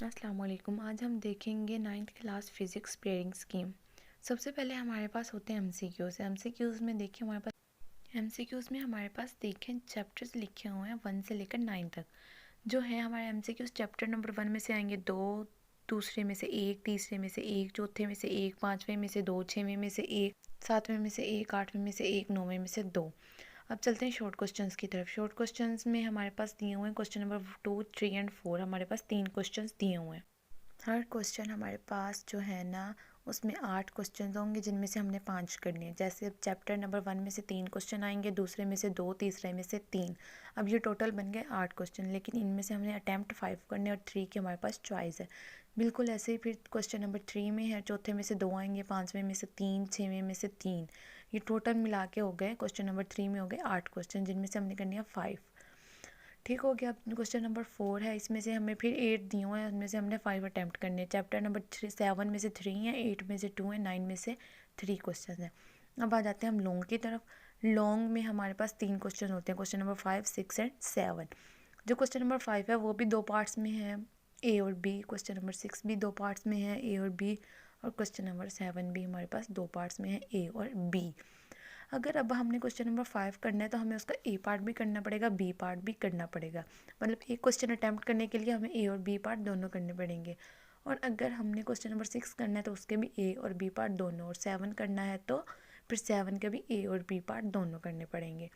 अस्सलाम वालेकुम। आज हम देखेंगे 9th class physics pairing scheme. सबसे पहले हमारे पास होते हैं एमसीक्यूज़। एमसीक्यूज़ में देखिए हमारे पास देखें चैप्टर्स लिखे हुए हैं 1 से लेकर 9 तक। जो है हमारे एमसीक्यूज़ चैप्टर नंबर 1 में से आएंगे 2, दूसरे में से 1, तीसरे में से 1, चौथे में से 1, पाँचवें में से 2, छठवें में से 1, सातवें में से 1, आठवें में से 1, नौवें में से 2। अब चलते हैं शॉर्ट क्वेश्चंस की तरफ। शॉर्ट क्वेश्चंस में हमारे पास दिए हुए हैं क्वेश्चन नंबर 2, 3 एंड 4। हमारे पास 3 क्वेश्चंस दिए हुए हैं। हर क्वेश्चन हमारे पास जो है ना उसमें 8 क्वेश्चन होंगे, जिनमें से हमने 5 करने हैं। जैसे चैप्टर नंबर 1 में से 3 क्वेश्चन आएंगे, दूसरे में से 2, तीसरे में से 3। अब ये टोटल बन गए 8 क्वेश्चन, लेकिन इनमें से हमने अटैम्प्ट 5 करने और 3 की हमारे पास चॉइस है। बिल्कुल ऐसे ही फिर क्वेश्चन नंबर 3 में है, चौथे में से 2 आएंगे, पाँचवें में से 3, छवें में से 3। ये टोटल मिला के हो गए क्वेश्चन नंबर 3 में हो गए 8 क्वेश्चन, जिनमें से हमने करनी है 5। ठीक हो गया। अब क्वेश्चन नंबर 4 है, इसमें से हमें फिर 8 दिए हुए हैं, उसमें से हमने 5 अटैम्प्ट करने हैं। चैप्टर नंबर 7 में से 3 है, 8 में से 2 है, 9 में से 3 क्वेश्चन है। अब आ जाते हैं हम लॉन्ग की तरफ। लॉन्ग में हमारे पास 3 क्वेश्चन होते हैं, क्वेश्चन नंबर 5, 6 एंड 7। जो क्वेश्चन नंबर 5 है वो भी 2 पार्ट्स में है, ए और बी। क्वेश्चन नंबर 6 भी 2 पार्ट्स में है, ए और बी। और क्वेश्चन नंबर 7 भी हमारे पास 2 पार्ट्स में है, ए और बी। अगर अब हमने क्वेश्चन नंबर 5 करना है तो हमें उसका ए पार्ट भी करना पड़ेगा, बी पार्ट भी करना पड़ेगा। मतलब एक क्वेश्चन अटैम्प्ट करने के लिए हमें ए और बी पार्ट दोनों करने पड़ेंगे। और अगर हमने क्वेश्चन नंबर 6 करना है तो उसके भी ए और बी पार्ट दोनों, और 7 करना है तो फिर 7 के भी ए और बी पार्ट दोनों करने पड़ेंगे।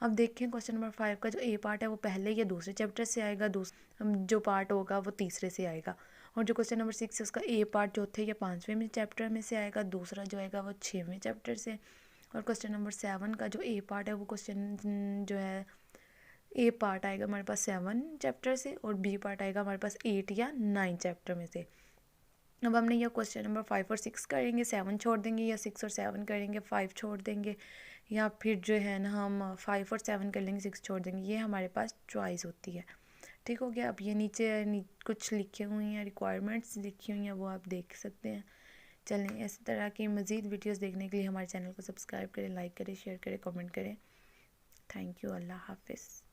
अब देखें क्वेश्चन नंबर 5 का जो ए पार्ट है वो पहले या दूसरे चैप्टर से आएगा, जो पार्ट होगा वो तीसरे से आएगा। और जो क्वेश्चन नंबर 6 है उसका ए पार्ट चौथे या पाँचवें में चैप्टर में से आएगा, दूसरा जो आएगा वो 6वें चैप्टर से। और क्वेश्चन नंबर 7 का जो ए पार्ट है वो क्वेश्चन जो है ए पार्ट आएगा हमारे पास 7 चैप्टर से, और बी पार्ट आएगा हमारे पास 8 या 9 चैप्टर में से। अब हमने यह क्वेश्चन नंबर 5 और 6 करेंगे, 7 छोड़ देंगे, या 6 और 7 करेंगे, 5 छोड़ देंगे, या फिर जो है ना हम 5 और 7 कर लेंगे, 6 छोड़ देंगे। ये हमारे पास चॉइस होती है। ठीक हो गया। अब ये नीचे कुछ लिखे हुए हैं, रिक्वायरमेंट्स लिखी हुई हैं, वो आप देख सकते हैं। चलें, इस तरह की मज़ीद वीडियोस देखने के लिए हमारे चैनल को सब्सक्राइब करें, लाइक करें, शेयर करें, कमेंट करें। Thank you. अल्लाह हाफिज़।